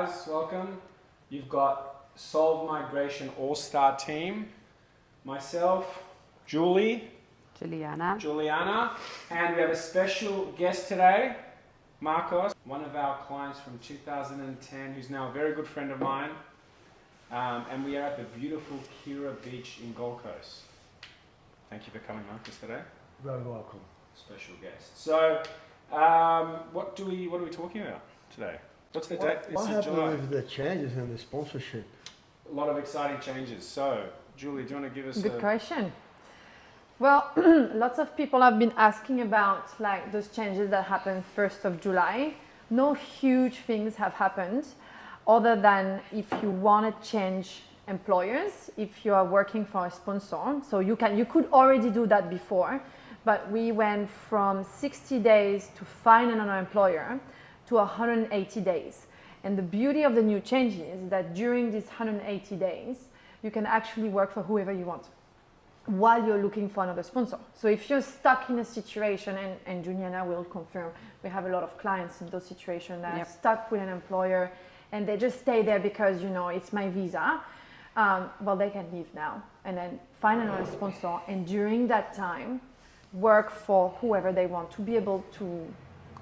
Guys, welcome. You've got Solve Migration All-Star Team, myself, Juliana, and we have a special guest today, Marcos, one of our clients from 2010, who's now a very good friend of mine, and we are at the beautiful Kira Beach in Gold Coast. Thank you for coming, Marcos, today. Very welcome. Special guest. So, what are we talking about today? What's the date? What happened with the changes in the sponsorship? A lot of exciting changes. So, Julie, do you want to give us Good question. Well, lots of people have been asking about like those changes that happened 1st of July. No huge things have happened other than if you want to change employers, if you are working for a sponsor. So you could already do that before, but we went from 60 days to find another employer to 180 days. And the beauty of the new changes is that during these 180 days, you can actually work for whoever you want while you're looking for another sponsor. So if you're stuck in a situation, and Juliana will confirm, we have a lot of clients in those situations that are stuck with an employer and they just stay there because, it's my visa. Well, they can leave now and then find another sponsor. And during that time, work for whoever they want to be able to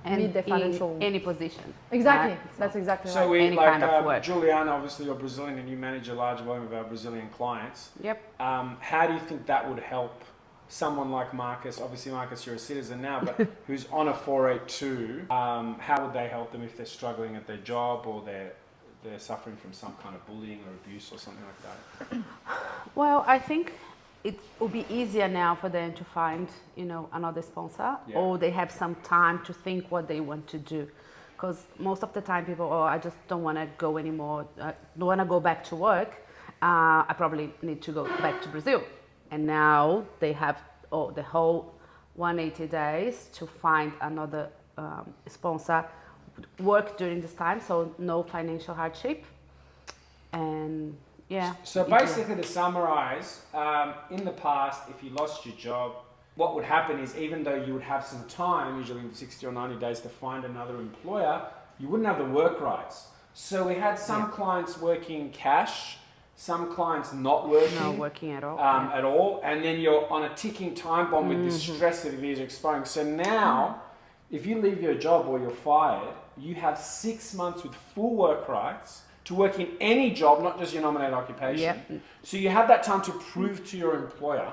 meet their financial in any position. Exactly, right? that's exactly So right. we Any kind of work. Juliana, obviously you're Brazilian and you manage a large volume of our Brazilian clients. Yep. How do you think that would help someone like Marcus? Obviously, Marcus, you're a citizen now, but who's on a 482? How would they help them if they're struggling at their job or they're suffering from some kind of bullying or abuse or something like that? Well, I think it will be easier now for them to find, another sponsor, or they have some time to think what they want to do. Because most of the time people, I just don't want to go anymore, don't want to go back to work. I probably need to go back to Brazil. And now they have the whole 180 days to find another sponsor, work during this time, so no financial hardship. And So basically, to summarize, in the past, if you lost your job, what would happen is even though you would have some time, usually 60 or 90 days, to find another employer, you wouldn't have the work rights. So we had some clients working cash, some clients not working at all. At all, and then you're on a ticking time bomb with this stress of your visa expiring. So now, if you leave your job or you're fired, you have 6 months with full work rights to work in any job, not just your nominated occupation. Yep. So you have that time to prove to your employer.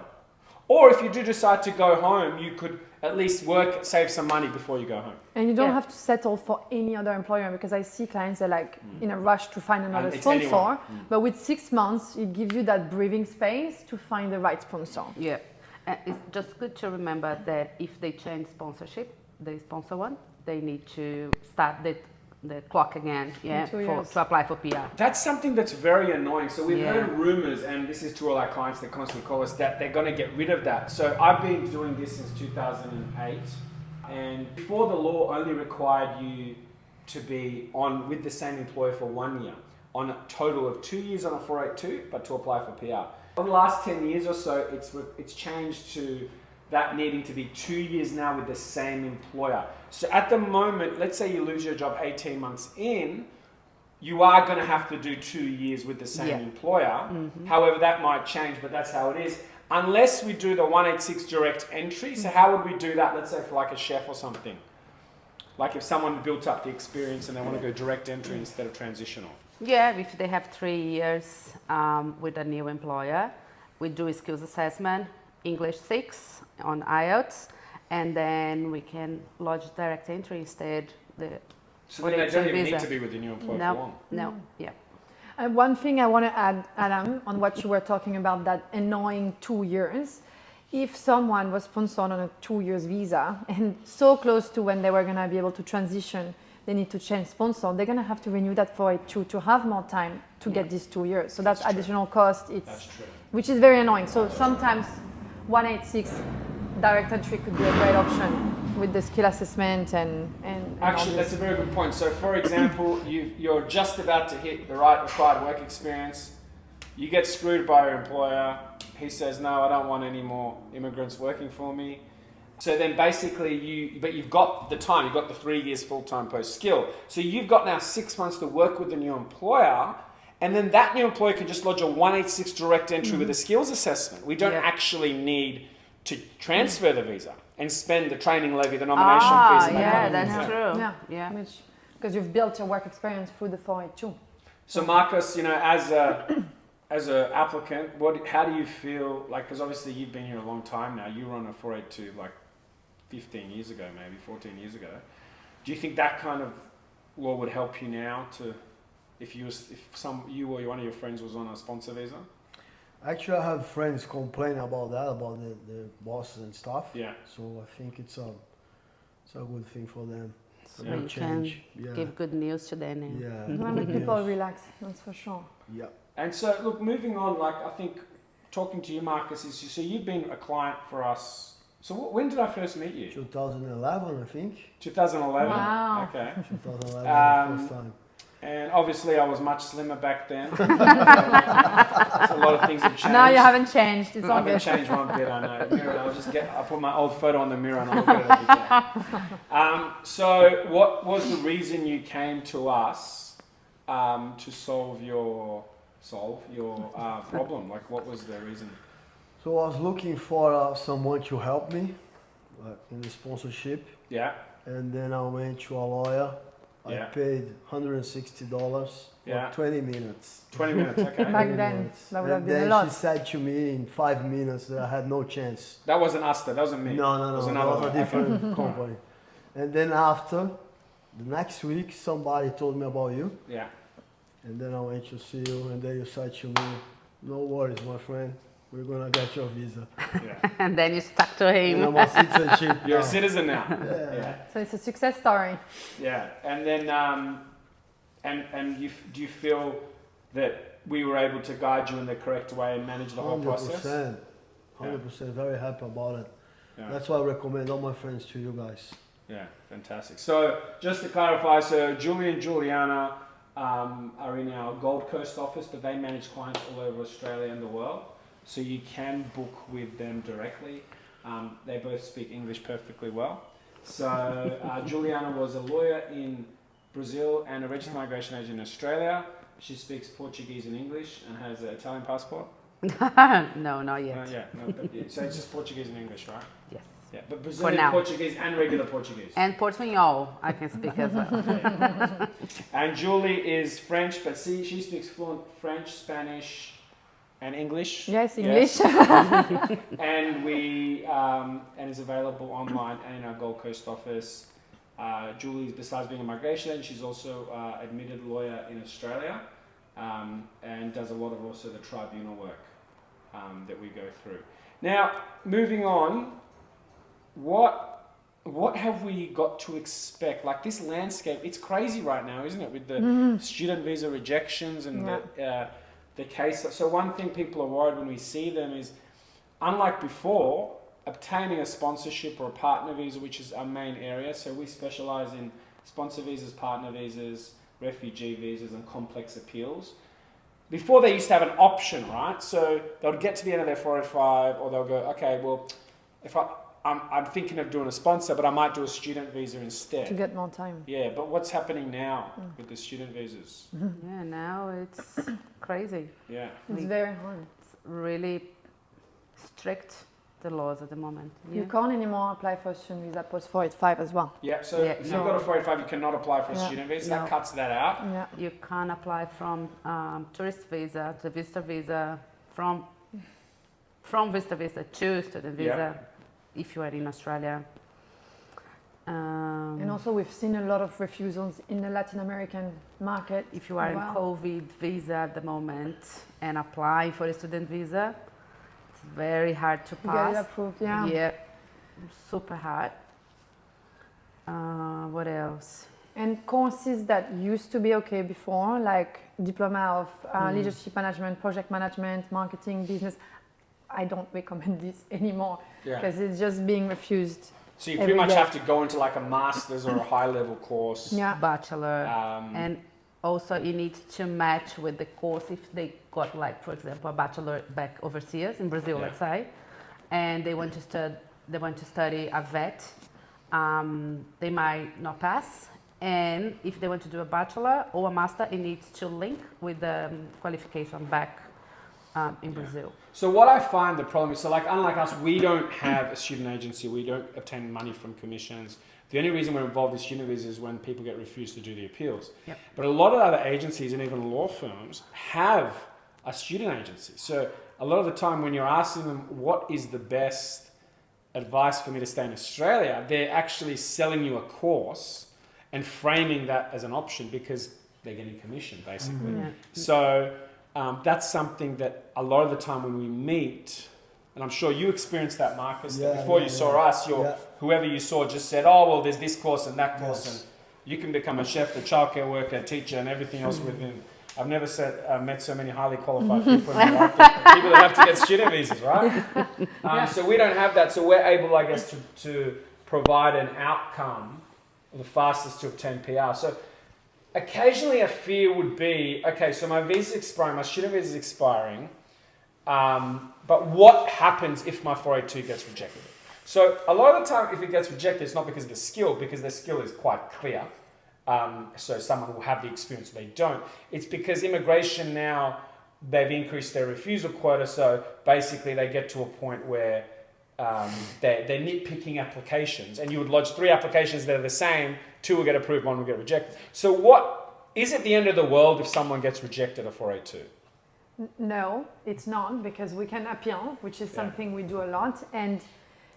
Or if you do decide to go home, you could at least save some money before you go home. And you don't have to settle for any other employer, because I see clients that are in a rush to find another sponsor. But with 6 months, it gives you that breathing space to find the right sponsor. Yeah. It's just good to remember that if they change sponsorship, the sponsor one, they need to start the clock again, to apply for PR. That's something that's very annoying. So we've heard rumors, and this is to all our clients that constantly call us, that they're going to get rid of that. So I've been doing this since 2008, and before the law only required you to be on with the same employer for 1 year, on a total of 2 years on a 482, but to apply for PR. Over the last 10 years or so, it's changed to that needing to be 2 years now with the same employer. So at the moment, let's say you lose your job 18 months in, you are going to have to do 2 years with the same employer. However, that might change, but that's how it is. Unless we do the 186 direct entry. So how would we do that, let's say for like a chef or something? Like if someone built up the experience and they want to go direct entry instead of transitional. Yeah, if they have 3 years with a new employer, we do a skills assessment, English 6 on IELTS, and then we can lodge direct entry instead. So then they don't even need to be with the new employer for long? No, yeah. One thing I want to add, Adam, on what you were talking about, that annoying 2 years. If someone was sponsored on a 2 years visa and so close to when they were going to be able to transition, they need to change sponsor, they're going to have to renew that 482 to have more time to get these 2 years. So that's additional cost, which is very annoying. So sometimes 186 direct entry could be a great option with the skill assessment and actually, that's a very good point. So for example, you're just about to hit the right required work experience. You get screwed by your employer. He says, no, I don't want any more immigrants working for me. So then basically but you've got the time, you've got the 3 years full-time post-skill. So you've got now 6 months to work with the new employer, and then that new employer can just lodge a 186 direct entry with a skills assessment. We don't actually need to transfer the visa and spend the training levy, the nomination fees. And that kind of thing. True. Yeah. Because you've built your work experience through the 482. So Marcus, as a applicant, how do you feel? Like, because obviously you've been here a long time now. You were on a 482 like 15 years ago, maybe 14 years ago. Do you think that kind of law would help you now if you or one of your friends was on a sponsor visa? Actually, I have friends complain about that, about the bosses and stuff. Yeah. So I think it's a good thing for them. So you can give good news to them. Yeah. You want to make people relax, that's for sure. Yeah. And so, look, moving on, like I think talking to you, Marcus, so you've been a client for us. So when did I first meet you? 2011, I think. 2011. Wow. Okay. 2011, first time. And obviously, I was much slimmer back then. So a lot of things have changed. No, you haven't changed. It's I all haven't good. changed one bit. I know. Mirror, I put my old photo on the mirror and I look at it every day. So, what was the reason you came to us to solve your problem? Like, what was the reason? So I was looking for someone to help me in the sponsorship. Yeah. And then I went to a lawyer. I paid $160 for 20 minutes. 20 minutes, okay. Back then, that would have been a And lot. then she said to me in 5 minutes that I had no chance. That wasn't us, though. That wasn't me. No, It was that another was a one. different company. And then after, the next week, somebody told me about you. Yeah. And then I went to see you, and then you said to me, no worries, my friend, we're gonna get your visa. Yeah. And then you stuck to him. And I'm a citizenship You're a now. citizen now. Yeah. So it's a success story. Yeah. And then, do you feel that we were able to guide you in the correct way and manage the whole process? 100%, very happy about it. Yeah. That's why I recommend all my friends to you guys. Yeah, fantastic. So just to clarify, so Julie and Juliana are in our Gold Coast office, but they manage clients all over Australia and the world. So you can book with them directly. They both speak English perfectly well. So Juliana was a lawyer in Brazil and a registered migration agent in Australia. She speaks Portuguese and English and has an Italian passport. No, not yet. So it's just Portuguese and English, right? Yes. Yeah, but Brazilian now. Portuguese and regular Portuguese. And Portuguese, I can speak as well. And Julie is French, but she speaks fluent French, Spanish, and English. Yes, English. And is available online and in our Gold Coast office. Julie, besides being a migration agent, she's also admitted lawyer in Australia, and does a lot of also the tribunal work that we go through. Now, moving on, what have we got to expect? Like this landscape, it's crazy right now, isn't it? With the student visa rejections and the case. So one thing people are worried when we see them is, unlike before, obtaining a sponsorship or a partner visa, which is our main area. So we specialize in sponsor visas, partner visas, refugee visas, and complex appeals. Before they used to have an option, right? So they would get to the end of their 485, or they'll go, okay, well, if I'm thinking of doing a sponsor, but I might do a student visa instead. To get more time. Yeah, but what's happening now with the student visas? Yeah, now it's crazy. Yeah. It's very hard. It's really strict, the laws at the moment. Yeah. You can't anymore apply for a student visa post 485 as well. Yeah, so if you've got a 485, you cannot apply for a student visa. That cuts that out. Yeah. You can't apply from tourist visa to visitor visa, from visitor visa to student visa, if you are in Australia. And also we've seen a lot of refusals in the Latin American market. If you are in COVID visa at the moment and apply for a student visa, it's very hard to pass. Get it approved, yeah. Yeah, super hard. What else? And courses that used to be okay before, like diploma of leadership management, project management, marketing, business, I don't recommend this anymore because it's just being refused. So you pretty much have to go into like a master's or a high level course. Yeah. Bachelor. And also you need to match with the course if they got, like, for example, a bachelor back overseas in Brazil, let's say, and they want to they want to study a vet, they might not pass. And if they want to do a bachelor or a master, it needs to link with the qualification back in Brazil. So what I find the problem is, so like unlike us, we don't have a student agency. We don't obtain money from commissions. The only reason we're involved in student visas is when people get refused to do the appeals. Yep. But a lot of other agencies and even law firms have a student agency. So a lot of the time when you're asking them what is the best advice for me to stay in Australia, they're actually selling you a course and framing that as an option because they're getting commission basically. Yeah. So that's something that a lot of the time when we meet, and I'm sure you experienced that, Marcus, that before you saw us, whoever you saw just said, oh, well, there's this course and that course, and you can become a chef, a childcare worker, a teacher, and everything else within. I've never met so many highly qualified people in my life. People that have to get student visas, right? So we don't have that. So we're able, I guess, to provide an outcome, the fastest to obtain PR. So occasionally a fear would be, okay, so my visa's expiring, my student visa is expiring, but what happens if my 482 gets rejected? So a lot of the time, if it gets rejected, it's not because of the skill, because the skill is quite clear. So someone will have the experience, they don't. It's because immigration now, they've increased their refusal quota, so basically they get to a point where they're nitpicking applications, and you would lodge 3 applications that are the same, 2 will get approved, 1 will get rejected. So what is it the end of the world if someone gets rejected a 482? No, it's not, because we can appeal, which is something we do a lot, and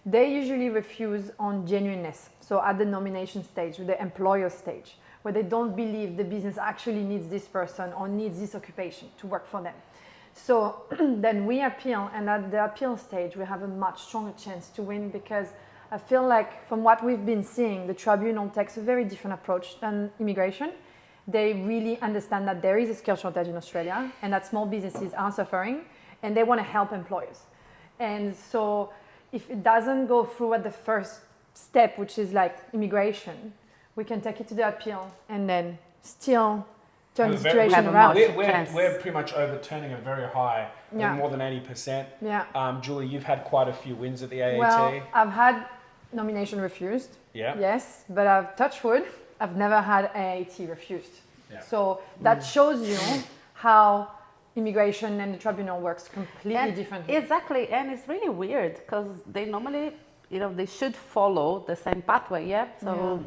they usually refuse on genuineness. So at the nomination stage, the employer stage, where they don't believe the business actually needs this person or needs this occupation to work for them. So then we appeal, and at the appeal stage, we have a much stronger chance to win, because I feel like from what we've been seeing, the tribunal takes a very different approach than immigration. They really understand that there is a skill shortage in Australia and that small businesses are suffering, and they want to help employers. And so if it doesn't go through at the first step, which is like immigration, we can take it to the appeal and then still turn the situation around. We're pretty much overturning a very high, more than 80%. Yeah. Julie, you've had quite a few wins at the AAT. Well, I've had nomination refused. Yeah. Yes, but I've touched wood. I've never had AAT refused. Yeah. So that shows you how immigration and the tribunal works completely differently. Exactly, and it's really weird because they normally, they should follow the same pathway, So,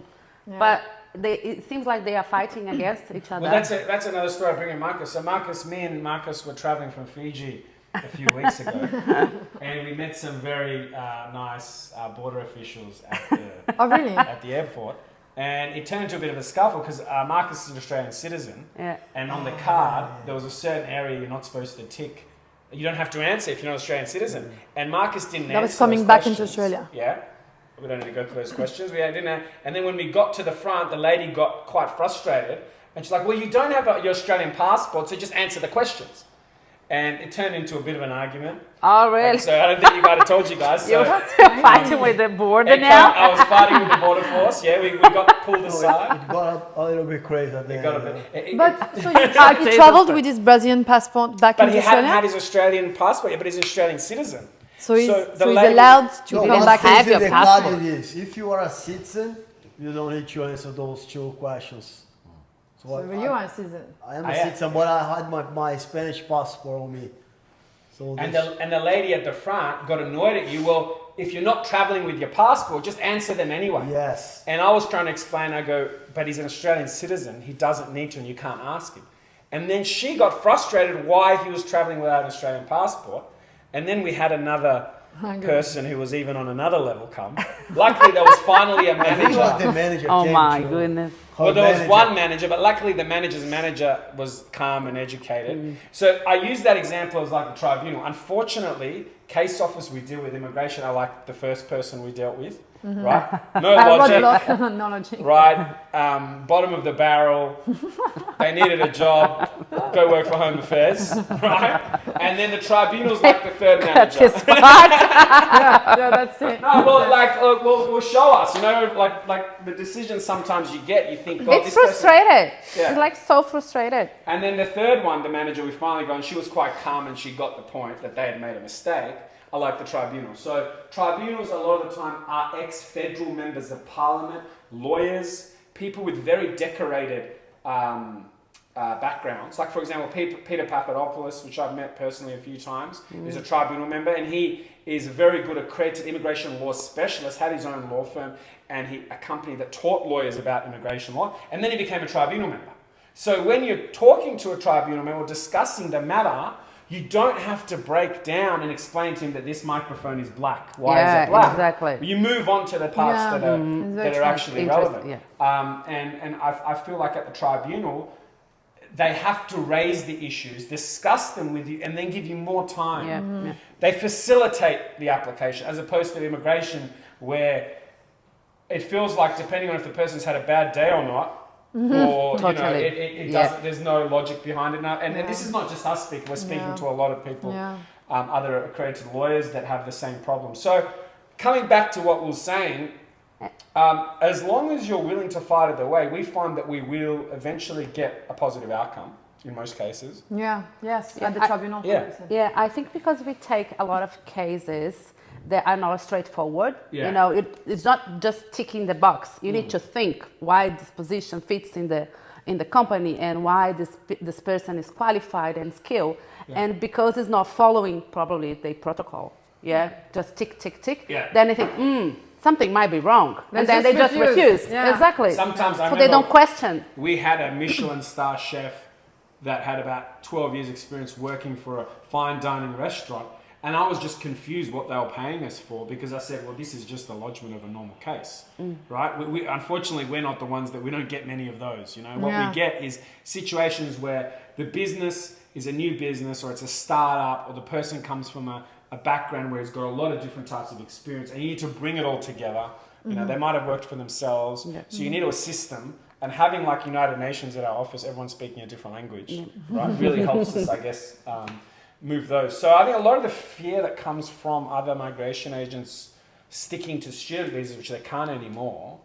but it seems like they are fighting against each other. Well, that's another story. I bring in Marcus. So me and Marcus were traveling from Fiji a few weeks ago, and we met some very nice border officials at the airport. And it turned into a bit of a scuffle because Marcus is an Australian citizen, and on the card there was a certain area you're not supposed to tick. You don't have to answer if you're not an Australian citizen. And Marcus didn't answer. That was coming back into Australia. Yeah, we don't need to go through those questions. We didn't. And then when we got to the front, the lady got quite frustrated, and she's like, "Well, you don't have your Australian passport, so just answer the questions." And it turned into a bit of an argument. Oh, really? And so I don't think I told you guys. So, you're fighting with the border now? I was fighting with the border force. Yeah, we got pulled aside. It got a little bit crazy at the end. Got a bit. But so you traveled with his Brazilian passport back in Australia? But he hadn't had his Australian passport yet, but he's an Australian citizen. So he's allowed to come back have your passport. If you are a citizen, you don't need to answer those 2 questions. So you are a citizen. I am a citizen, but I had my Spanish passport on me. So and the lady at the front got annoyed at you. Well, if you're not traveling with your passport, just answer them anyway. Yes. And I was trying to explain, I go, but he's an Australian citizen. He doesn't need to, and you can't ask him. And then she got frustrated why he was traveling without an Australian passport. And then we had another person who was even on another level come. Luckily, there was finally a manager. Oh my goodness. Well, there was one manager, but luckily the manager's manager was calm and educated. So I use that example as like the tribunal. Unfortunately, case officers we deal with immigration are like the first person we dealt with, right? No logic. No logic. Right? Bottom of the barrel. They needed a job. go work for Home Affairs, right? And then the tribunal's like the third manager. Yeah, that's it. No, well, like, will show us, you know, like the decisions sometimes you get, you think, God, It's frustrated. Yeah. It's like so frustrated. And then the third one, the manager, we finally got, and she was quite calm and she got the point that they had made a mistake. I like the tribunal. So tribunals a lot of the time are ex-federal members of parliament, lawyers, people with very decorated backgrounds. Like, for example, Peter Papadopoulos, which I've met personally a few times, is a tribunal member, and he is a very good accredited immigration law specialist, had his own law firm, and a company that taught lawyers about immigration law, and then he became a tribunal member. So when you're talking to a tribunal member or discussing the matter, you don't have to break down and explain to him that this microphone is black. Why is it black? Exactly. You move on to the parts that are actually relevant. Yeah. And I feel like at the tribunal, they have to raise the issues, discuss them with you, and then give you more time. Yeah. They facilitate the application, as opposed to immigration, where it feels like, depending on if the person's had a bad day or not, or Totally. it doesn't. There's no logic behind it now. And this is not just us speaking. We're speaking to a lot of people, other accredited lawyers that have the same problem. So, coming back to what we were saying, as long as you're willing to fight it away, we find that we will eventually get a positive outcome in most cases. At the tribunal. Yeah, I think because we take a lot of cases that are not straightforward. Yeah. You know, it's not just ticking the box. You need to think why this position fits in the company and why this person is qualified and skilled. Yeah. And because it's not following probably the protocol, just tick, tick, tick. Yeah. Then you think, something might be wrong, and then they just refuse. Yeah. Exactly. Sometimes so they don't question. We had a Michelin star chef that had about 12 years experience working for a fine dining restaurant. And I was just confused what they were paying us for, because I said, well, this is just the lodgement of a normal case, right? We unfortunately, we're not the ones we don't get many of those, you know. What we get is situations where the business is a new business, or it's a startup, or the person comes from a background where he's got a lot of different types of experience, and you need to bring it all together. You know, they might have worked for themselves, so you need to assist them. And having like United Nations at our office, everyone speaking a different language, right, really helps us, I guess, move those. So I think a lot of the fear that comes from other migration agents sticking to student visas, which they can't anymore,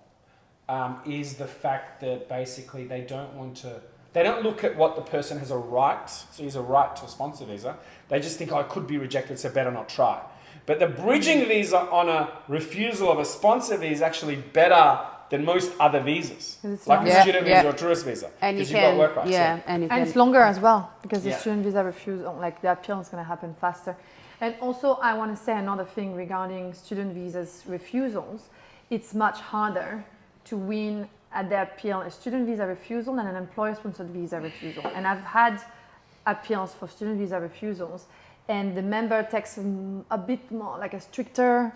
is the fact that basically they don't look at what the person has a right, so he's a right to a sponsor visa. They just think, I could be rejected, so better not try. But the bridging visa on a refusal of a sponsor visa is actually better than most other visas, like a student visa or tourist visa, because you've got work rights. And it's longer as well, because the student visa refusal, like the appeal is going to happen faster. And also, I want to say another thing regarding student visas refusals. It's much harder to win at the appeal a student visa refusal than an employer-sponsored visa refusal. And I've had appeals for student visa refusals, and the member takes a bit more like a stricter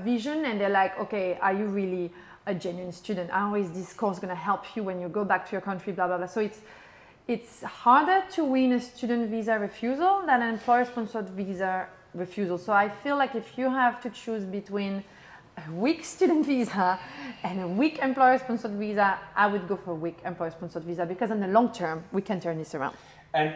vision, and they're like, okay, are you really a genuine student? How is this course going to help you when you go back to your country, blah, blah, blah. So it's harder to win a student visa refusal than an employer-sponsored visa refusal. So I feel like if you have to choose between a weak student visa and a weak employer-sponsored visa, I would go for a weak employer-sponsored visa, because in the long term, we can turn this around. And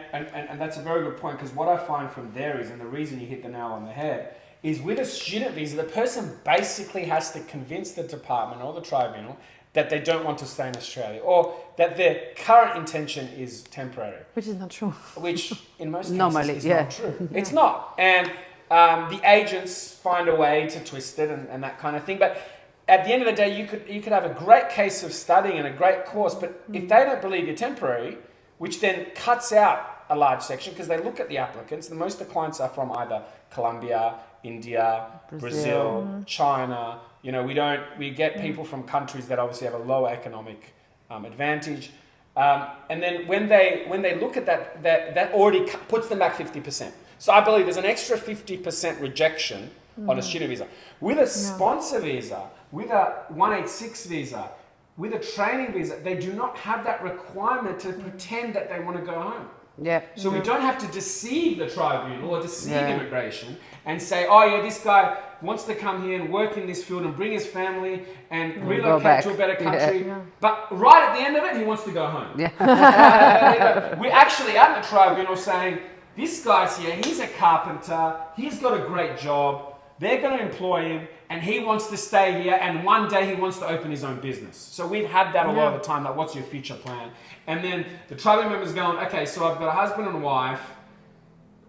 that's a very good point, because what I find from there is, and the reason you hit the nail on the head, is with a student visa, the person basically has to convince the department or the tribunal that they don't want to stay in Australia, or that their current intention is temporary. Which is not true. Which in most cases normally is not true. It's not. And the agents find a way to twist it and that kind of thing. But at the end of the day, you could have a great case of studying and a great course, but if they don't believe you're temporary, which then cuts out a large section, because they look at the applicants, and most of the clients are from either Colombia, India, Brazil, China. You know, we get people from countries that obviously have a lower economic advantage. And then when they look at that already puts them back 50%. So I believe there's an extra 50% rejection on a student visa. With a sponsor visa, with a 186 visa, with a training visa, they do not have that requirement to pretend that they want to go home. Yeah. So we don't have to deceive the tribunal or deceive immigration and say, oh yeah, this guy wants to come here and work in this field and bring his family and relocate to a better country. Yeah. But right at the end of it, he wants to go home. Yeah. We're actually at the tribunal saying, this guy's here, he's a carpenter, he's got a great job, they're going to employ him, and he wants to stay here, and one day he wants to open his own business. So we've had that a lot of the time, like, what's your future plan? And then the tribunal member's going, okay, so I've got a husband and a wife.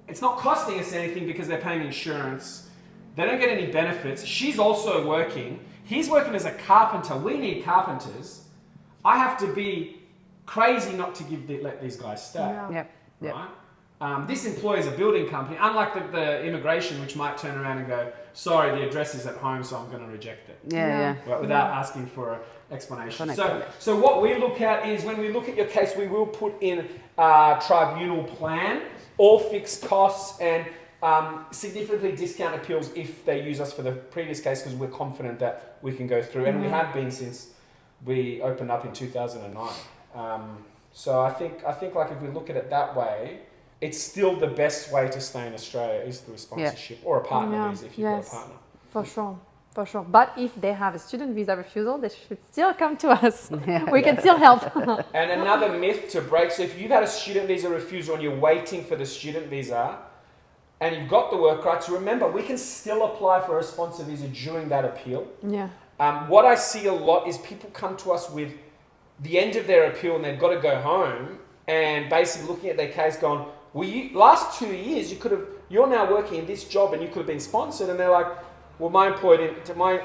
It's not costing us anything because they're paying insurance. They don't get any benefits. She's also working. He's working as a carpenter. We need carpenters. I have to be crazy not to let these guys stay. Yeah. Right? This employer's a building company, unlike the immigration, which might turn around and go, sorry, the address is at home, so I'm going to reject it. Right, without asking for an explanation. So what we look at is, when we look at your case, we will put in a tribunal plan, all fixed costs, and significantly discount appeals if they use us for the previous case, because we're confident that we can go through. And we have been since we opened up in 2009. So I think like if we look at it that way, it's still the best way to stay in Australia is through sponsorship or a partner visa if you've got a partner. For sure. But if they have a student visa refusal, they should still come to us. We can still help. And another myth to break, so if you've had a student visa refusal and you're waiting for the student visa and you've got the work rights, remember, we can still apply for a sponsor visa during that appeal. What I see a lot is people come to us with the end of their appeal and they've got to go home, and basically looking at their case going, well, last 2 years you're now working in this job and you could have been sponsored, and they're like, well, my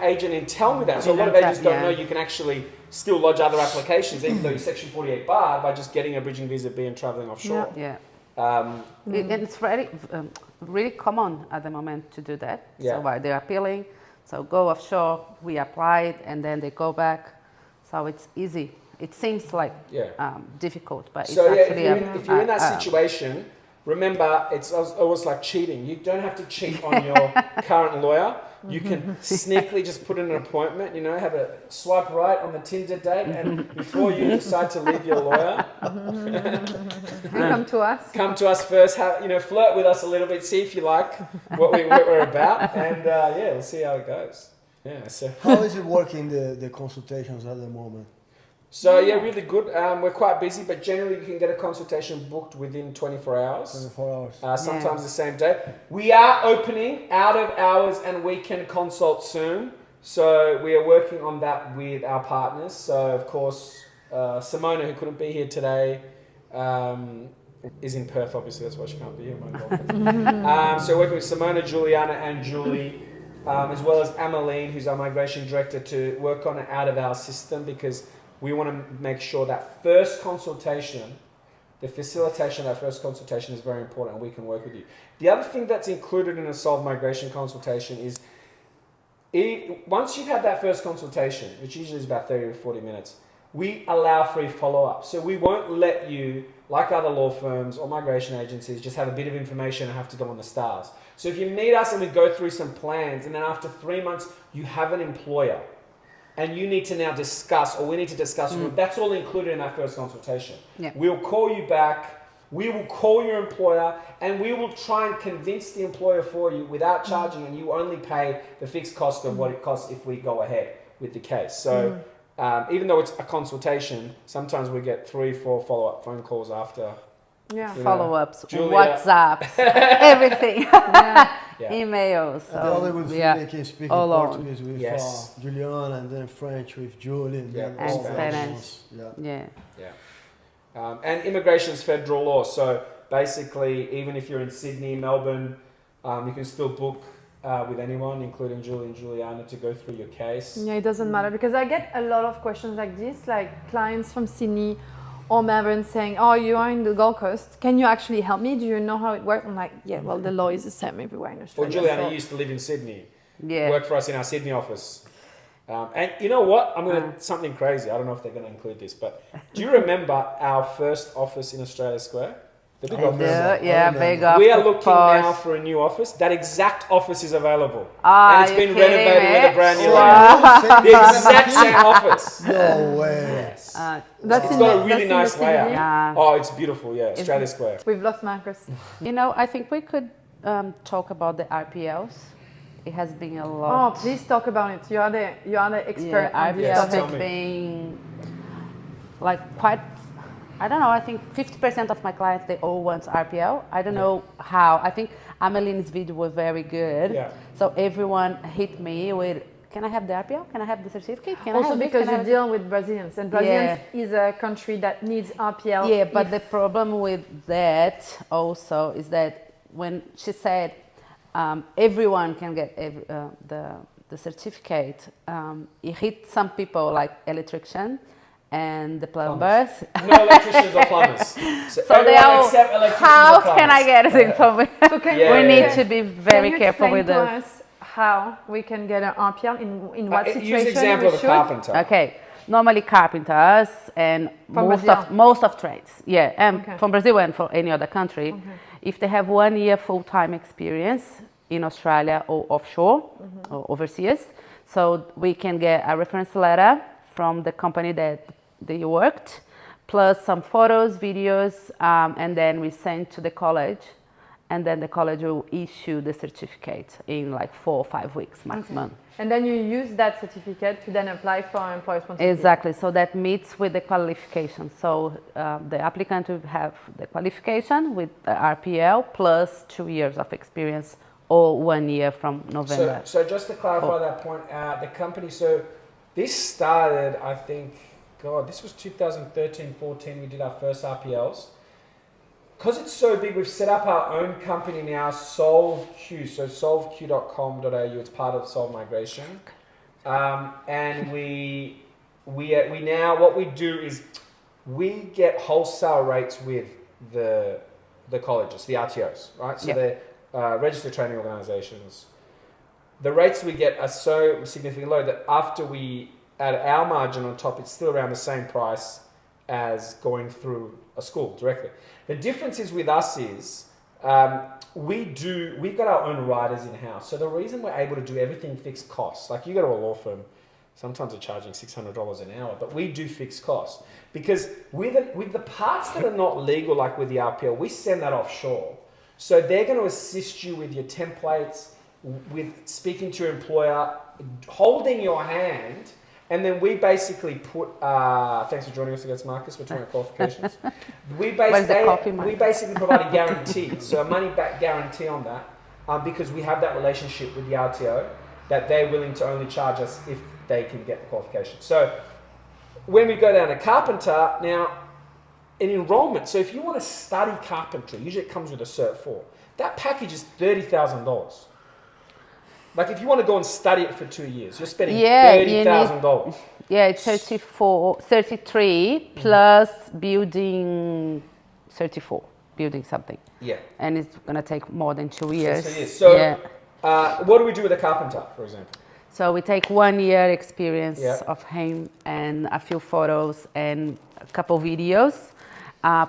agent didn't tell me that. So a lot of agents don't know you can actually still lodge other applications, even though you're Section 48 barred, by just getting a bridging visa B and traveling offshore. And it's really common at the moment to do that. So while they're appealing, so go offshore, we apply it, and then they go back. So it's easy. It seems like difficult, but it's actually... if you're in that situation, remember, it's almost like cheating. You don't have to cheat on your current lawyer. You can sneakily just put in an appointment, have a swipe right on the Tinder date, and before you decide to leave your lawyer... Come to us. Come to us first, flirt with us a little bit, see if you like what we're about, and we'll see how it goes. So how is it working, the consultations at the moment? So really good. We're quite busy, but generally you can get a consultation booked within 24 hours. 24 hours. Sometimes the same day. We are opening out of hours and weekend consult soon. So we are working on that with our partners. So of course, Simona, who couldn't be here today, is in Perth, obviously, that's why she can't be here. So working with Simona, Juliana and Julie, as well as Ameline, who's our migration director, to work on an out of hours system, because we want to make sure that first consultation, the facilitation of that first consultation is very important, and we can work with you. The other thing that's included in a solved migration consultation is, once you've had that first consultation, which usually is about 30 to 40 minutes, we allow free follow-up. So we won't let you, like other law firms or migration agencies, just have a bit of information and have to go on the stars. So if you meet us and we go through some plans, and then after 3 months you have an employer, and you need to now discuss, or we need to discuss, that's all included in that first consultation. We'll call you back, we will call your employer, and we will try and convince the employer for you without charging, and you only pay the fixed cost of what it costs if we go ahead with the case. So even though it's a consultation, sometimes we get 3-4 follow-up phone calls after. Follow-ups, WhatsApp, everything. Emails. The other good thing, they can speak in Portuguese with Juliana, and then French with Julie, and then and Spanish. And immigration is federal law, so basically, even if you're in Sydney, Melbourne, you can still book with anyone, including Julie and Juliana, to go through your case. It doesn't matter, because I get a lot of questions like this, like clients from Sydney or Melbourne saying, oh, you are in the Gold Coast, can you actually help me? Do you know how it works? I'm like, well, the law is the same everywhere in Australia. Well, Juliana used to live in Sydney. Worked for us in our Sydney office. And you know what? I'm going to something crazy. I don't know if they're going to include this, but do you remember our first office in Australia Square? The big I office. remember. Yeah, big office. We are looking posh. now for a new office. That exact office is available. Ah, And it's you're been kidding renovated me? with a brand new Wow. layout. The exact same office. No way. Yes. That's It's in got the- a really that's in the nice layout. CBD? Yeah. Oh, it's beautiful, yeah. Australia Square. We've lost Marcus. You know, I think we could talk about the RPLs. It has been a Oh, lot. please talk about it. You are the expert Yeah, on this Yes, RPLs tell topic. me. have been like quite. I don't know. I think 50% of my clients they all want RPL. I don't know how. I think Ameline's video was very good. Yeah. So everyone hit me with, "Can I have the RPL? Can I have the certificate? Can I Also have this? because Can I you have deal with Brazilians, and Brazilians is a country that needs RPL. Yeah, but if- the problem with that also is that when she said everyone can get the certificate, it hit some people like electrician and the plumbers. No electricians or plumbers. So So they everyone are. except electricians How or can I plumbers. get it information? So can Yeah, we yeah, need yeah. to be can very you careful explain with to this. us how we can get an RPL in what situation Use example we of a should? carpenter. Okay, normally carpenters and From most of trades, yeah, and Okay. from Brazil and for any other country, if they have 1 year full-time experience in Australia or offshore or overseas, so we can get a reference letter from the company that they worked, plus some photos, videos, and then we send to the college, and then the college will issue the certificate in like 4 or 5 weeks maximum. And then you use that certificate to then apply for employer sponsorship. Exactly. So that meets with the qualification. So the applicant will have the qualification with the RPL plus 2 years of experience or 1 year from November. So just to clarify that point, the company, so this started, I think, God, this was 2013, 14, we did our first RPLs. Because it's so big, we've set up our own company now, SolveQ, so solveq.com.au, it's part of Solve Migration. And we now, what we do is we get wholesale rates with the colleges, the RTOs, right? So they're registered training organizations. The rates we get are so significantly low that after we add our margin on top, it's still around the same price as going through a school directly. The difference is with us is we've got our own writers in-house. So the reason we're able to do everything fixed costs, like you go to a law firm, sometimes they're charging $600 an hour, but we do fixed costs. Because with the parts that are not legal, like with the RPL, we send that offshore. So they're going to assist you with your templates, with speaking to your employer, holding your hand, and then we basically put, thanks for joining us against Marcus, we're talking about qualifications. We basically provide a guarantee, so a money-back guarantee on that, because we have that relationship with the RTO, that they're willing to only charge us if they can get the qualification. So when we go down to carpenter, now, an enrollment, so if you want to study carpentry, usually it comes with a Cert 4, that package is $30,000. Like if you want to go and study it for 2 years, you're spending $30,000. Yeah, it's 33 plus building 34, building something. Yeah. And it's going to take more than 2 years. So what do we do with a carpenter, for example? So we take 1 year experience Yeah. of him and a few photos and a couple videos,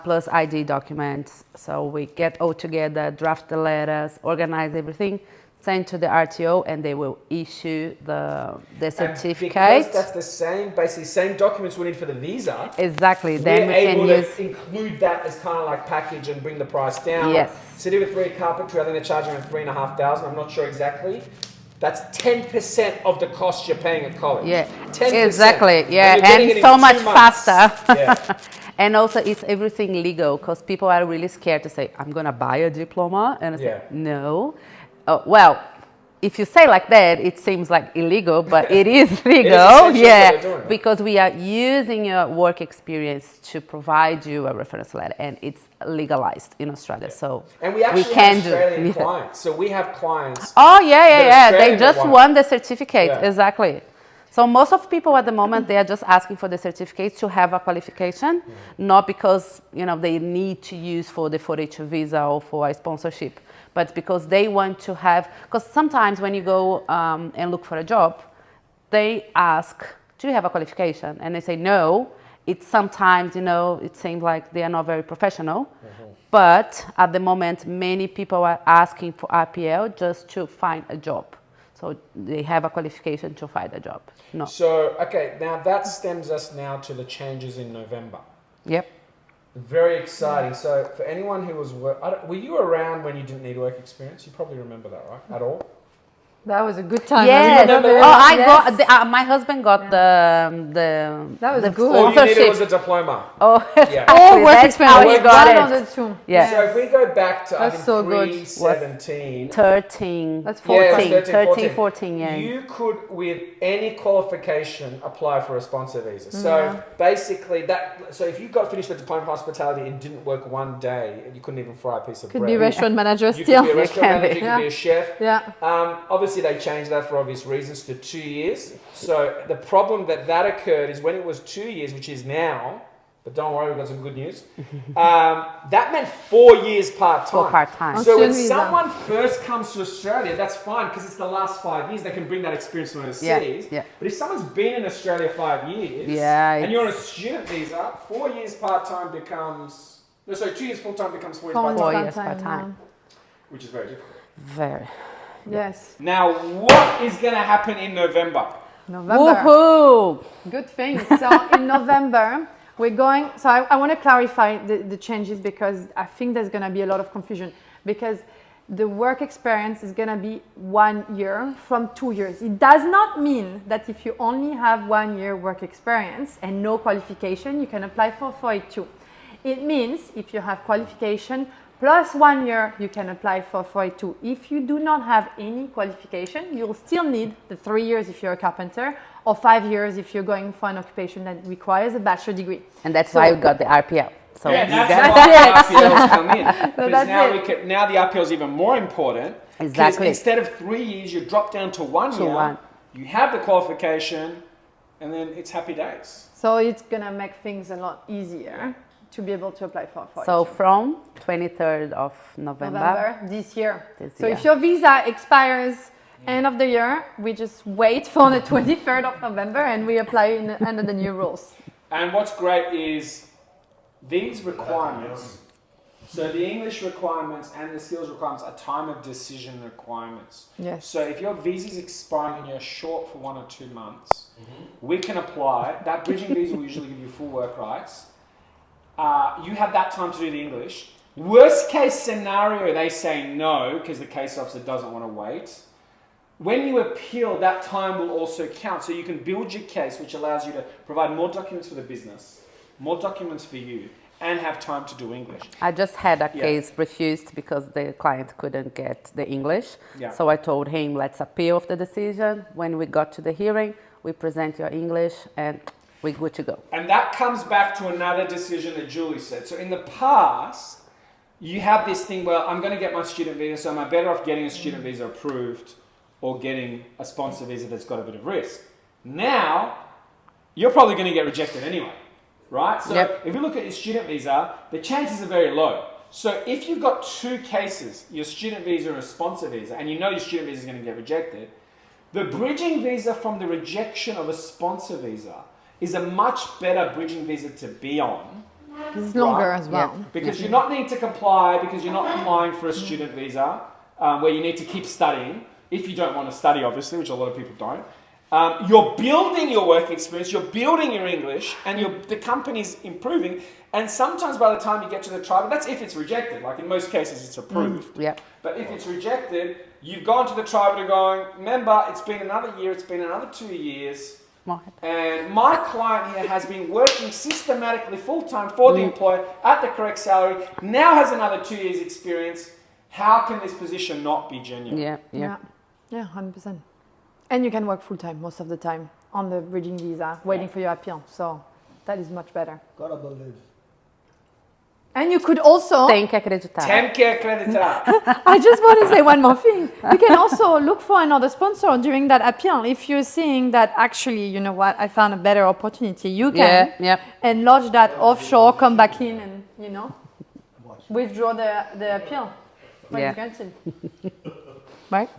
plus ID documents. So we get all together, draft the letters, organize everything, send to the RTO, and they will issue the certificate. And because that's the same, basically same documents we need for the visa. Exactly. Then we're we can able use. to include that as kind of like package and bring the price down. Yes. City with 3 carpentry, I think they're charging around $3,500. I'm not sure exactly. That's 10% of the cost you're paying at college. Yeah, 10%. exactly. Yeah, And, you're getting and it so in 2 much months. faster. Yeah. And also, it's everything legal because people are really scared to say, "I'm gonna buy a diploma," and I say, Yeah. "No." Well, if you say like that, it seems like illegal, but it is legal. essentially Yeah, what they're doing, right? because we are using your work experience to provide you a reference letter, and it's legalized in Australia. So And we actually can have do. Australian Yeah. clients. So we have clients. Oh yeah. They Australian just that won the certificate. Yeah. Exactly. So most of people at the moment they are just asking for the certificate to have a qualification, not because they need to use for the 4H visa or for a sponsorship, but because they want to have. Because sometimes when you go and look for a job, they ask, "Do you have a qualification?" And they say no. It's sometimes, it seems like they are not very professional. But at the moment, many people are asking for RPL just to find a job. So they have a qualification to find a job. No. So, okay, now that stems us now to the changes in November. Yep. Very exciting. So for anyone who was were you around when you didn't need work experience? You probably remember that, right? At all? That was a good time. Yes. Yes. My husband got the That was the good. All you needed sponsorship. was a diploma. Oh, Yeah. Oh, work that's how experience. he got One it. of the two. Yeah. So if we go back to That's so good. 2017, 13. That's 14. 13, 13, 14, yeah. you could, with any qualification, apply for a sponsor visa. So basically, so if you got finished a diploma in hospitality and didn't work one day, and you couldn't even fry a piece of Could bread. be restaurant manager You still. could be a restaurant can be. manager, you could be a chef. Yeah. Obviously, they changed that for obvious reasons to 2 years. So the problem that occurred is when it was 2 years, which is now, but don't worry, we've got some good news. That meant 4 years part-time. For part-time. So when Australian visa. someone first comes to Australia, that's fine because it's the last 5 years. They can bring that experience from overseas. Yeah. But if someone's been in Australia 5 years and you're on a student visa, 4 years part-time becomes... No, sorry, 2 years full-time becomes 4 years Four part-time, years part-time. which is very difficult. Very. Yes. Now, what is going to happen in November? November. Woohoo! Good thing. So in November, we're going. So I want to clarify the changes because I think there's going to be a lot of confusion because the work experience is going to be 1 year from 2 years. It does not mean that if you only have 1 year work experience and no qualification, you can apply for 482. It means if you have qualification plus 1 year, you can apply for 482. If you do not have any qualification, you'll still need the 3 years if you're a carpenter or 5 years if you're going for an occupation that requires a bachelor degree. And that's why we got the RPL. So Yeah, you that's got- why the RPLs come in. Because that's now, it. now the RPL is even more important. 'Cause Exactly. instead of 3 years, you drop down to 1 To year. one. You have the qualification, and then it's happy days. So it's going to make things a lot easier to be able to apply for 482. So from 23rd of November. this year. This So year. if your visa expires end of the year, we just wait for the 23rd of November and we apply under the new rules. And what's great is these requirements, so the English requirements and the skills requirements are time of decision requirements. Yes. So if your visa's expiring and you're short for 1 or 2 months, we can apply. That bridging visa will usually give you full work rights. You have that time to do the English. Worst case scenario, they say no because the case officer doesn't want to wait. When you appeal, that time will also count. So you can build your case, which allows you to provide more documents for the business, more documents for you, and have time to do English. I just had a Yeah. case refused because the client couldn't get the English. Yeah. So I told him, let's appeal of the decision. When we got to the hearing, we present your English and we're good to go. And that comes back to another decision that Julie said. So in the past, you have this thing, well, I'm going to get my student visa, so am I better off getting a student visa approved or getting a sponsor visa that's got a bit of risk? Now, you're probably going to get rejected anyway, right? So Yep. if you look at your student visa, the chances are very low. So if you've got 2 cases, your student visa or a sponsor visa, and you know your student visa is going to get rejected, the bridging visa from the rejection of a sponsor visa is a much better bridging visa to be on. It's longer Right. as well. Because you're not needing to comply, because you're not applying for a student visa where you need to keep studying, if you don't want to study, obviously, which a lot of people don't. You're building your work experience, you're building your English, and the company's improving. And sometimes by the time you get to the tribal, that's if it's rejected. Like in most cases, it's approved. Yeah. But if it's rejected, you've gone to the tribal going, remember, it's been another year, it's been another 2 years. And my client here has been working systematically full-time for the employer at the correct salary, now has another 2 years experience. How can this position not be genuine? Yeah. Yeah, 100%. And you can work full-time most of the time on the bridging visa, waiting for your appeal. So that is much better. Gotta believe. And you could also... Tem que acreditar. Tem que acreditar. I just want to say one more thing. You can also look for another sponsor during that appeal. If you're seeing that actually, you know what, I found a better opportunity, you can and lodge that offshore, come back in and, you know, withdraw the appeal. When it's granted. Right?